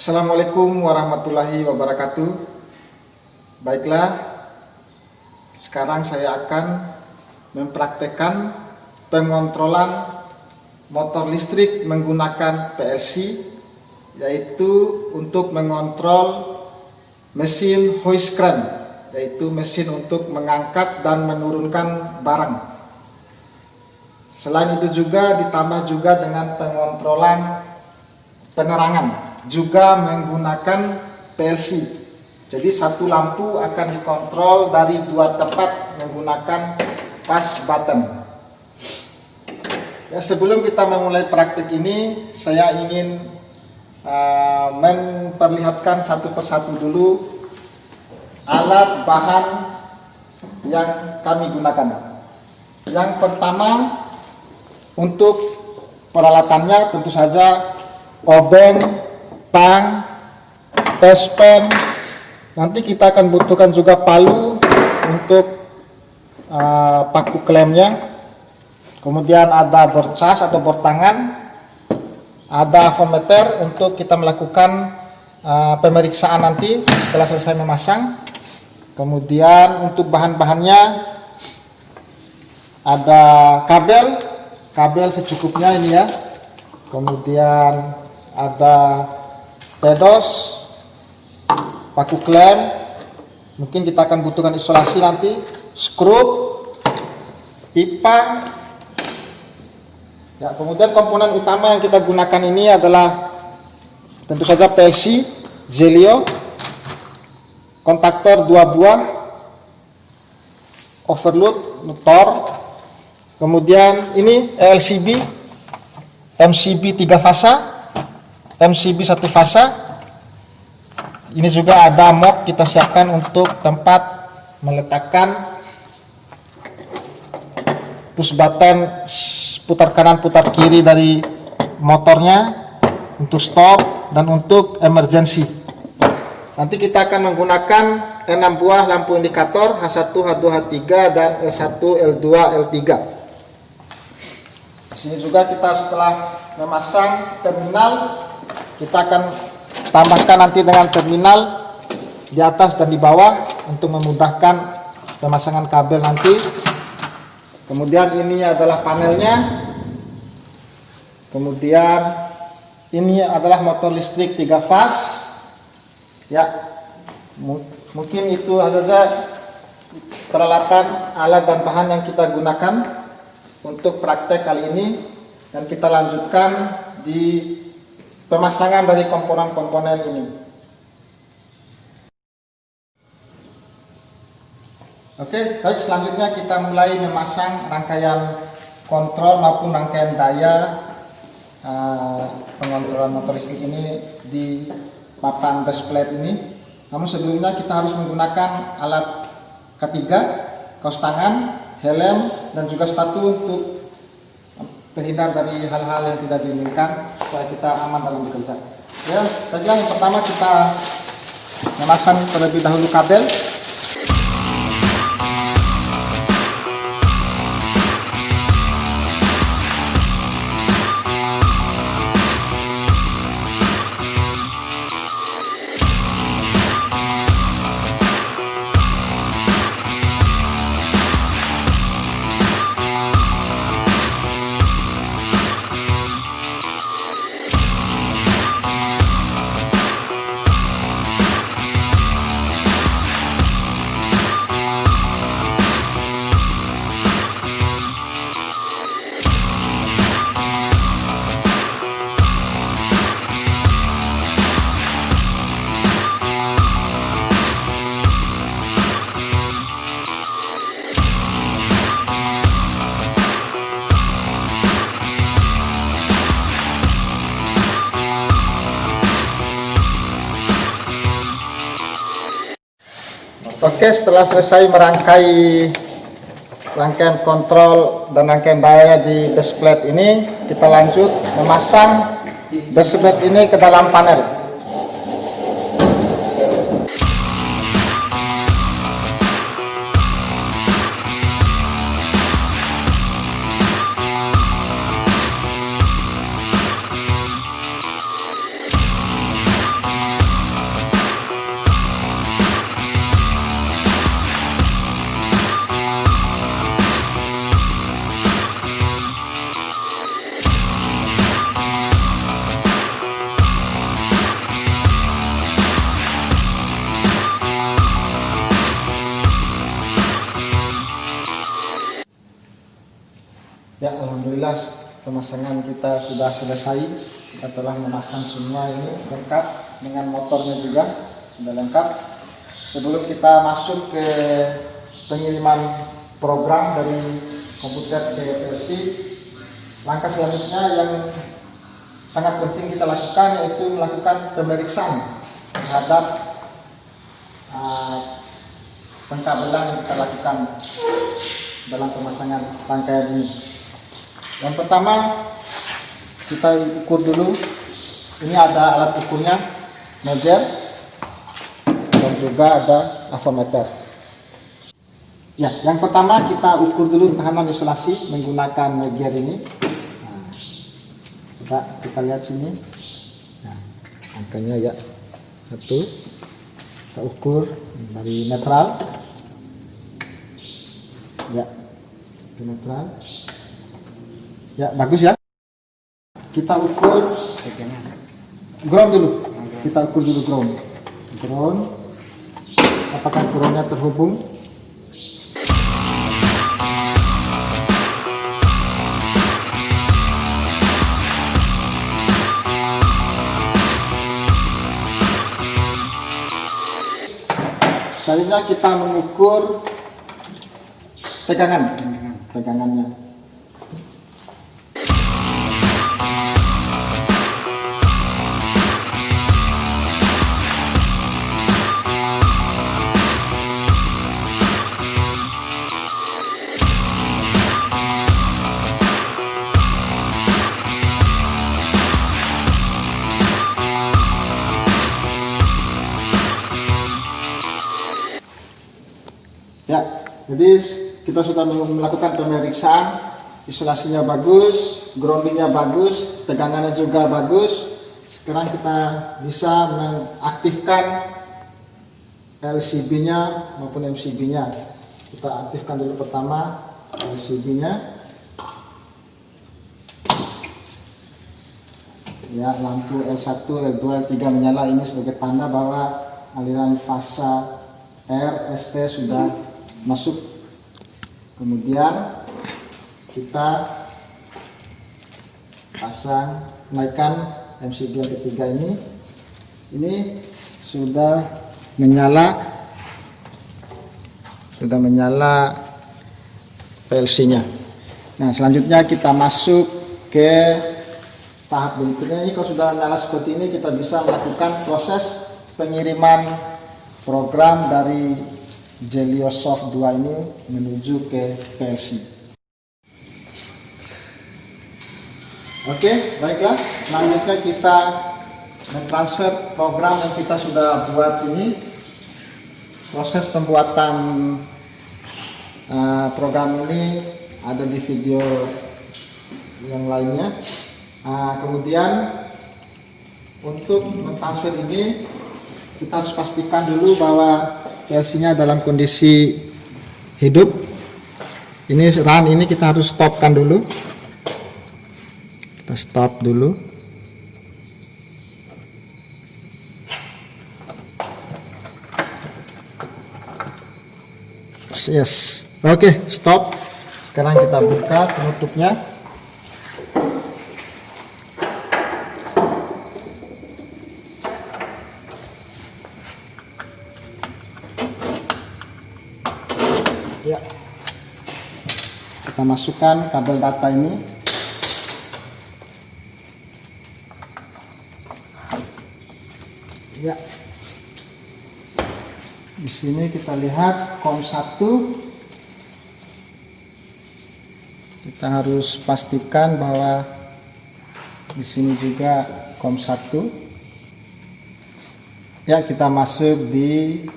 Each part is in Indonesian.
Assalamualaikum warahmatullahi wabarakatuh. Baiklah, sekarang saya akan mempraktekkan pengontrolan motor listrik menggunakan PLC, yaitu untuk mengontrol mesin hoist crane, yaitu mesin untuk mengangkat dan menurunkan barang. Selain itu juga ditambah juga dengan pengontrolan penerangan, juga menggunakan PLC. Jadi satu lampu akan dikontrol dari dua tempat menggunakan push button. Ya, sebelum kita memulai praktik ini, saya ingin memperlihatkan satu persatu dulu alat bahan yang kami gunakan. Yang pertama, untuk peralatannya tentu saja obeng, tang, pespen. Nanti kita akan butuhkan juga palu untuk paku klemnya. Kemudian ada bor cas atau bor tangan. Ada avometer untuk kita melakukan pemeriksaan nanti setelah selesai memasang. Kemudian untuk bahan-bahannya ada kabel secukupnya ini ya. Kemudian ada pedos, paku klem, mungkin kita akan butuhkan isolasi nanti, skrup, pipa. Ya, kemudian komponen utama yang kita gunakan ini adalah tentu saja PLC, Zelio, kontaktor 2 buah, overload, motor, kemudian ini LCB, MCB 3 fasa, MCB 1 fasa. Ini juga ada mok kita siapkan untuk tempat meletakkan push button putar kanan putar kiri dari motornya untuk stop dan untuk emergency. Nanti kita akan menggunakan 6 buah lampu indikator H1, H2, H3 dan L1, L2, L3. Di sini juga kita setelah memasang terminal, kita akan tambahkan nanti dengan terminal di atas dan di bawah untuk memudahkan pemasangan kabel nanti. Kemudian ini adalah panelnya. Kemudian ini adalah motor listrik 3 fase. Ya, mungkin itu saja peralatan, alat dan bahan yang kita gunakan untuk praktek kali ini, dan kita lanjutkan di pemasangan dari komponen-komponen ini. Oke, baik, selanjutnya kita mulai memasang rangkaian kontrol maupun rangkaian daya pengontrolan motor listrik ini di papan base plate ini. Namun sebelumnya kita harus menggunakan alat ketiga, kaos tangan, helm, dan juga sepatu untuk terhindar dari hal-hal yang tidak diinginkan supaya kita aman dalam bekerja. Ya, baiklah, yang pertama kita memasang terlebih dahulu kabel. Oke, setelah selesai merangkai rangkaian kontrol dan rangkaian daya di base plate ini, kita lanjut memasang base plate ini ke dalam panel. Ya, alhamdulillah pemasangan kita sudah selesai. Kita telah memasang semua ini lengkap dengan motornya juga sudah lengkap. Sebelum kita masuk ke pengiriman program dari komputer ke PLC, langkah selanjutnya yang sangat penting kita lakukan yaitu melakukan pemeriksaan terhadap pengkabelan yang kita lakukan dalam pemasangan rangkaian ini. Yang pertama, kita ukur dulu. Ini ada alat ukurnya, measure, dan juga ada avometer. Ya, yang pertama kita ukur dulu tahanan isolasi menggunakan measure ini. Nah, kita lihat sini. Nah, angkanya ya 1. Kita ukur dari netral. Ya, ke netral. Ya, bagus ya. Kita ukur ground dulu. Kita ukur dulu ground. Ground. Apakah groundnya terhubung? Selanjutnya kita mengukur tegangannya. Ya, jadi kita sudah melakukan pemeriksaan, isolasinya bagus, groundingnya bagus, tegangannya juga bagus. Sekarang kita bisa mengaktifkan LCB-nya maupun MCB-nya. Kita aktifkan dulu pertama LCB-nya. Ya, lampu L1, L2, L3 menyala. Ini sebagai tanda bahwa aliran fasa air ST sudah masuk. Kemudian kita pasang, naikkan MCB yang ketiga ini sudah menyala PLC-nya. Nah, selanjutnya kita masuk ke tahap berikutnya. Ini kalau sudah nyala seperti ini, kita bisa melakukan proses pengiriman program dari Geliosoft 2 ini menuju ke PLC. Oke, baiklah. Selanjutnya kita mentransfer program yang kita sudah buat sini. Proses pembuatan program ini ada di video yang lainnya. Kemudian untuk mentransfer ini kita harus pastikan dulu bahwa PLC-nya dalam kondisi hidup. Ini run ini kita harus stopkan dulu. Kita stop dulu. Yes. Oke, stop. Sekarang kita buka penutupnya. Ya, kita masukkan kabel data ini. Ya, di sini kita lihat COM 1. Kita harus pastikan bahwa di sini juga COM 1. Ya, kita masuk di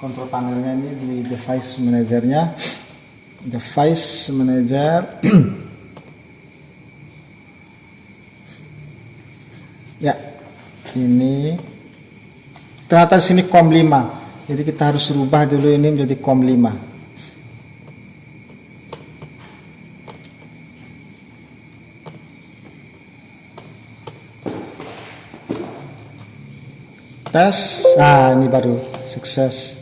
kontrol panelnya ini, di device manajernya. Device manager. Ya, ini ternyata di sini COM 5. Jadi kita harus rubah dulu ini menjadi COM 5. Tes. Nah, ini baru sukses.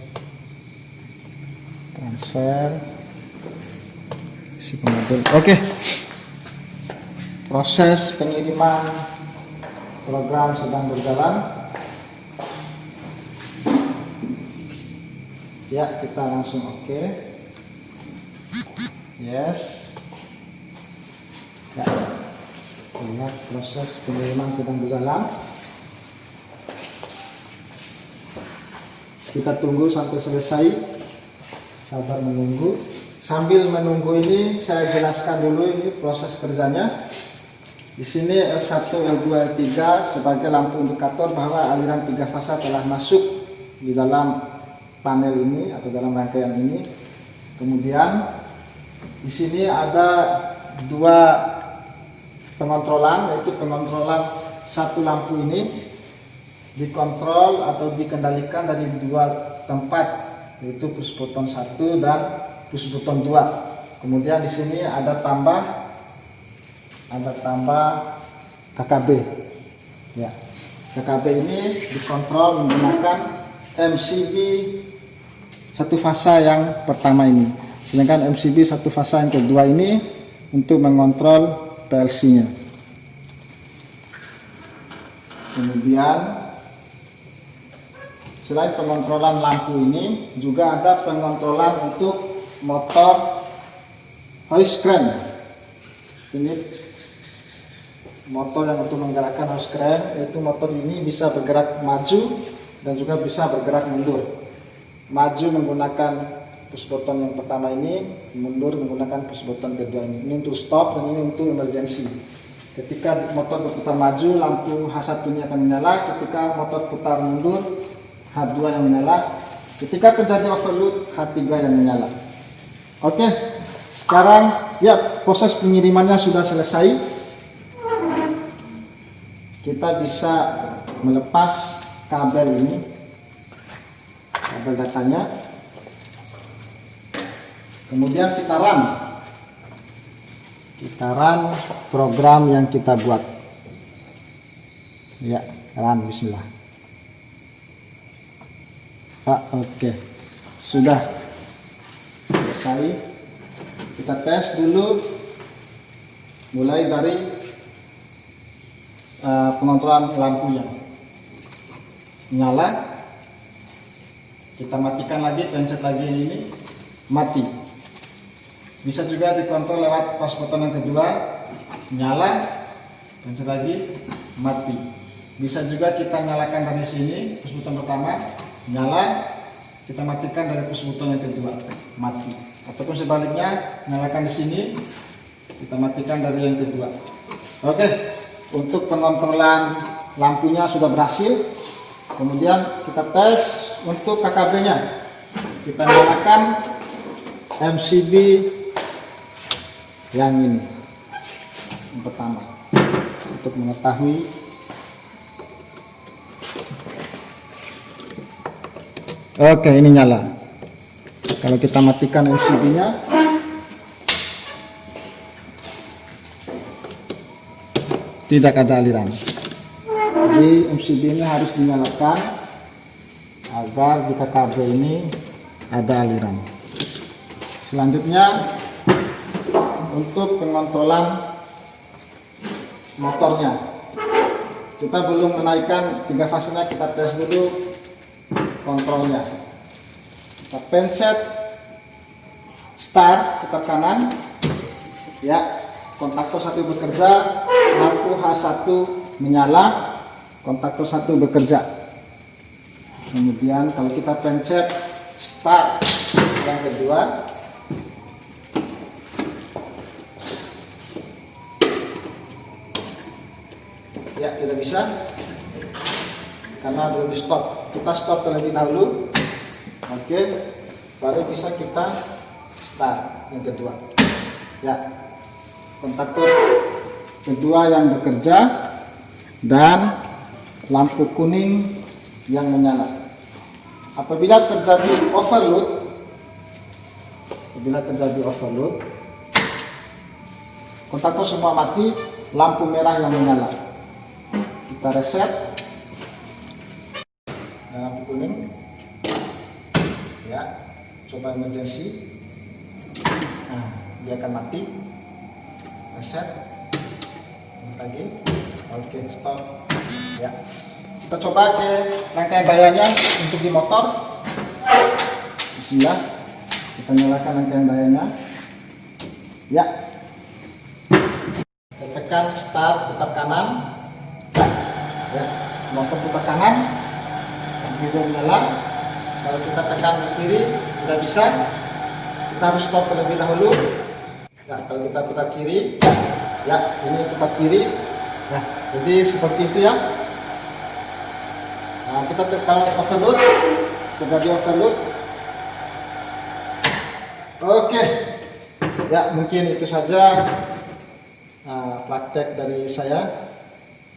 Transfer isi pemodul. Oke. Proses pengiriman program sedang berjalan. Ya, kita langsung oke. Yes. Ya, lihat proses pengiriman sedang berjalan. Kita tunggu sampai selesai. Sabar menunggu. Sambil menunggu ini saya jelaskan dulu ini proses kerjanya. Di sini L1, L2, L3 sebagai lampu indikator bahwa aliran 3 fasa telah masuk di dalam panel ini atau dalam rangkaian ini. Kemudian di sini ada 2 pengontrolan, yaitu pengontrolan satu lampu ini dikontrol atau dikendalikan dari 2 tempat, yaitu push button 1 dan push button 2. Kemudian di sini ada tambah KKB. Ya, KKB ini dikontrol menggunakan MCB satu fasa yang pertama ini, sedangkan MCB satu fasa yang kedua ini untuk mengontrol PLC-nya. Kemudian selain pengontrolan lampu ini juga ada pengontrolan untuk motor hoist crane. Ini motor yang untuk menggerakkan hoist crane, yaitu motor ini bisa bergerak maju dan juga bisa bergerak mundur. Maju menggunakan push button yang pertama ini, mundur menggunakan push button kedua ini. Ini untuk stop dan ini untuk emergency. Ketika motor berputar maju, lampu H1 ini akan menyala. Ketika motor putar mundur, H2 yang menyala. Ketika terjadi overload, H3 yang menyala. Oke, sekarang ya proses pengirimannya sudah selesai. Kita bisa melepas kabel ini, kabel datanya. Kemudian kita run program yang kita buat. Ya, run, bismillah. Oke, sudah selesai. Kita tes dulu, mulai dari pengontrolan lampunya. Nyala, kita matikan lagi, pencet lagi yang ini, mati. Bisa juga dikontrol lewat push button yang kedua, nyala, pencet lagi, mati. Bisa juga kita nyalakan dari sini, push button pertama, nyala, kita matikan dari push button yang kedua, mati. Ataupun sebaliknya, nyalakan di sini, kita matikan dari yang kedua. Oke, untuk pengontrolan lampunya sudah berhasil. Kemudian kita tes untuk KKB-nya. Kita nyalakan MCB yang ini, yang pertama, untuk mengetahui. Oke, ini nyala. Kalau kita matikan MCB-nya, tidak ada aliran. Jadi MCB ini harus dinyalakan agar di KKB ini ada aliran. Selanjutnya untuk pengontrolan motornya, kita belum menaikkan 3 fasenya, kita tes dulu kontrolnya. Kita pencet start, putar kanan, ya, kontaktor 1 bekerja, lampu H1 menyala, kontaktor 1 bekerja. Kemudian kalau kita pencet start yang kedua, ya tidak bisa karena belum di stop. Kita stop terlebih dahulu, oke, baru bisa kita start yang kedua. Ya, kontaktor kedua yang bekerja dan lampu kuning yang menyala. Apabila terjadi overload, kontaktor semua mati, lampu merah yang menyala. Kita reset, lampu kuning, ya, coba emergency, nah, dia akan mati. Reset, lagi. Oke, stop. Ya. Kita coba ke rangkaian dayanya untuk di motor. Bismillah. Kita nyalakan rangkaian dayanya. Ya. Kita tekan start, putar kanan. Ya, motor putar kanan. Video menyala. Kalau kita tekan kiri tidak bisa. Kita harus stop terlebih dahulu. Ya, kalau kita putar kiri, ya ini putar kiri. Nah, jadi seperti itu ya. Nah, kita tekan overload, terjadi overload. Oke, ya mungkin itu saja praktek dari saya.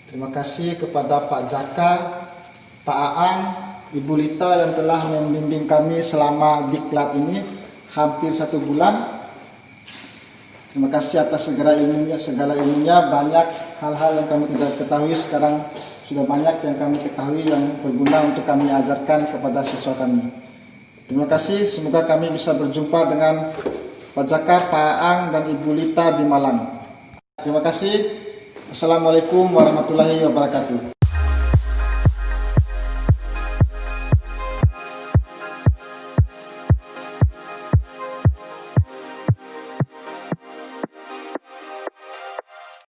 Terima kasih kepada Pak Jaka, Pak Aang, Ibu Lita yang telah membimbing kami selama diklat ini hampir 1 bulan. Terima kasih atas segala ilmunya, banyak hal-hal yang kami tidak ketahui sekarang sudah banyak yang kami ketahui yang berguna untuk kami ajarkan kepada siswa kami. Terima kasih, semoga kami bisa berjumpa dengan Pak Jaka, Pak Aang, dan Ibu Lita di Malang. Terima kasih. Assalamualaikum warahmatullahi wabarakatuh.